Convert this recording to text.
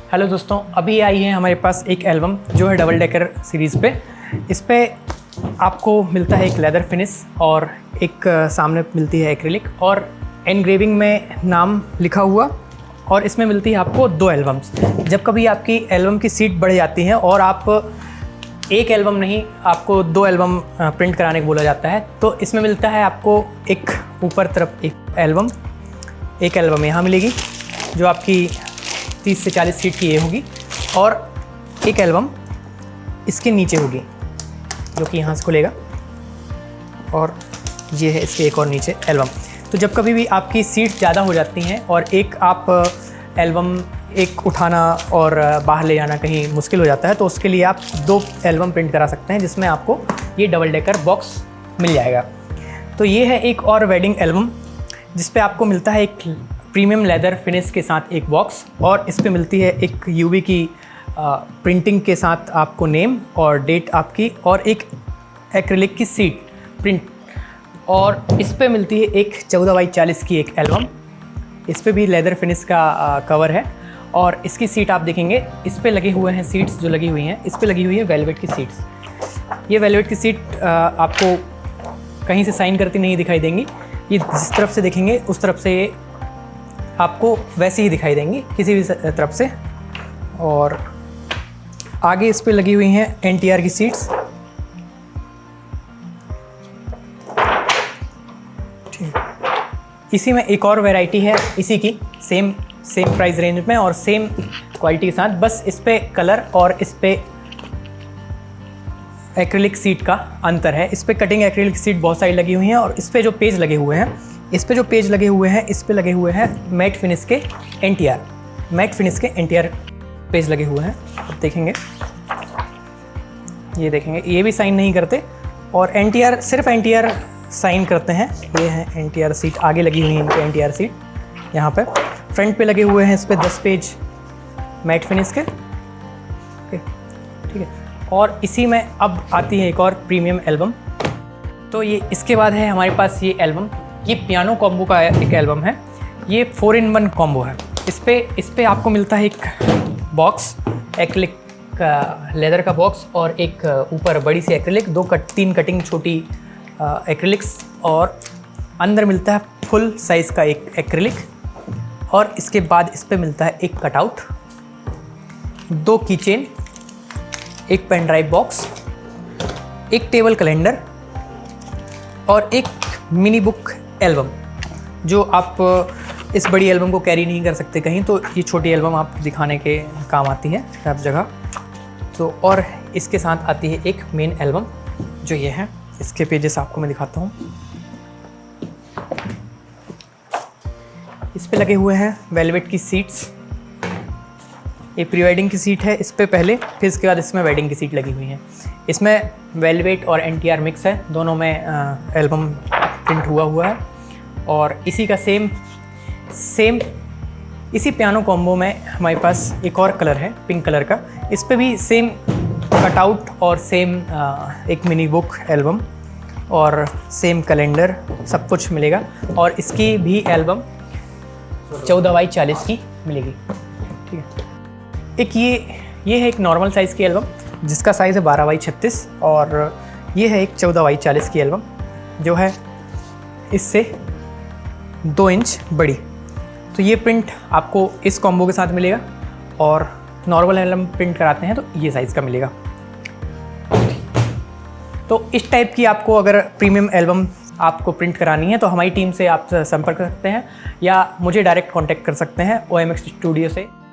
Hello दोस्तों, अभी आई है हमारे पास एक एल्बम जो है डबल डेकर सीरीज़ पे। इस पे आपको मिलता है एक लेदर फिनिश और एक सामने मिलती है एक्रिलिक और एनग्रेविंग में नाम लिखा हुआ, और इसमें मिलती है आपको 2 एल्बम्स। जब कभी आपकी एल्बम की सीट बढ़ जाती है और आप एक एल्बम नहीं, आपको 2 एल्बम प्रिंट कराने को बोला जाता है, तो इसमें मिलता है आपको एक ऊपर तरफ एक एल्बम यहाँ मिलेगी जो आपकी 30 से 40 सीट की ये होगी, और एक एल्बम इसके नीचे होगी जो कि यहाँ से खुलेगा, और ये है इसके एक और नीचे एल्बम। तो जब कभी भी आपकी सीट ज़्यादा हो जाती हैं और एक आप एल्बम एक उठाना और बाहर ले जाना कहीं मुश्किल हो जाता है, तो उसके लिए आप 2 एल्बम प्रिंट करा सकते हैं, जिसमें आपको ये डबल डेकर बॉक्स मिल जाएगा। तो ये है एक और वेडिंग एल्बम जिस पे आपको मिलता है एक प्रीमियम लेदर फिनिश के साथ एक बॉक्स, और इस पे मिलती है एक यूवी की प्रिंटिंग के साथ आपको नेम और डेट आपकी, और एक एक्रिलिक की सीट प्रिंट, और इस पे मिलती है एक 14x40 की एक एल्बम। इस पे भी लेदर फिनिश का कवर है, और इसकी सीट आप देखेंगे इस पे लगे हुए हैं सीट्स जो लगी हुई हैं, इस पे लगी हुई है वेलवेट की सीट्स। ये वेलवेट की सीट आपको कहीं से साइन करती नहीं दिखाई देंगी, ये जिस तरफ से देखेंगे उस तरफ से ये आपको वैसे ही दिखाई देंगी किसी भी तरफ से। और आगे इस पे लगी हुई हैं NTR की सीट्स। इसी में एक और वैरायटी है इसी की, सेम प्राइस रेंज में और सेम क्वालिटी के साथ, बस इस पे कलर और इस पे एक्रिलिक सीट का अंतर है। इस पे कटिंग एक्रिलिक सीट बहुत सारी लगी हुई हैं, और इस पे जो पेज लगे हुए हैं, इस पे लगे हुए हैं मैट फिनिश के NTR पेज लगे हुए हैं। आप देखेंगे, ये देखेंगे, ये भी साइन नहीं करते, और NTR सिर्फ NTR साइन करते हैं। ये है NTR सीट, आगे लगी हुई है इनके NTR सीट। यहाँ पे फ्रंट पे लगे हुए हैं इस पे 10 पेज मैट फिनिश के, ठीक है। और इसी में अब आती है एक और प्रीमियम एल्बम। तो ये इसके बाद है हमारे पास ये एल्बम, ये पियानो कॉम्बो का एक एल्बम है। ये 4-in-1 कॉम्बो है। इस पे आपको मिलता है एक बॉक्स, एक्रिलिक का लेदर का बॉक्स, और एक ऊपर बड़ी सी एक्रिलिक, 3 कटिंग छोटी एक्रिलिक्स, और अंदर मिलता है फुल साइज़ का एक एक्रिलिक, और इसके बाद इस पे मिलता है एक कटआउट, 2 कीचेन, एक पेन ड्राइव बॉक्स, एक टेबल कैलेंडर, और एक मिनी बुक एल्बम, जो आप इस बड़ी एल्बम को कैरी नहीं कर सकते कहीं, तो ये छोटी एल्बम आप दिखाने के काम आती है हर जगह। तो और इसके साथ आती है एक मेन एल्बम जो ये है। इसके पेजेस आपको मैं दिखाता हूँ। इस पे लगे हुए हैं वेलवेट की सीट्स। ये प्री वेडिंग की सीट है इस पे पहले, फिर इसके बाद इसमें वेडिंग की सीट लगी हुई है। इसमें वेलवेट और NTR मिक्स है, दोनों में एल्बम प्रिंट हुआ है। और इसी का सेम इसी पियानो कॉम्बो में हमारे पास एक और कलर है पिंक कलर का। इस पे भी सेम कटआउट और सेम एक मिनी बुक एल्बम और सेम कैलेंडर सब कुछ मिलेगा, और इसकी भी एल्बम 14x40 की मिलेगी, ठीक है। एक ये है एक नॉर्मल साइज़ की एल्बम जिसका साइज़ है 12x36, और ये है एक 14x40 की एल्बम जो है इससे 2 इंच बड़ी। तो ये प्रिंट आपको इस कॉम्बो के साथ मिलेगा, और नॉर्मल एल्बम प्रिंट कराते हैं तो ये साइज़ का मिलेगा। तो इस टाइप की आपको अगर प्रीमियम एल्बम आपको प्रिंट करानी है तो हमारी टीम से आप संपर्क कर सकते हैं, या मुझे डायरेक्ट कांटेक्ट कर सकते हैं OMX स्टूडियो से।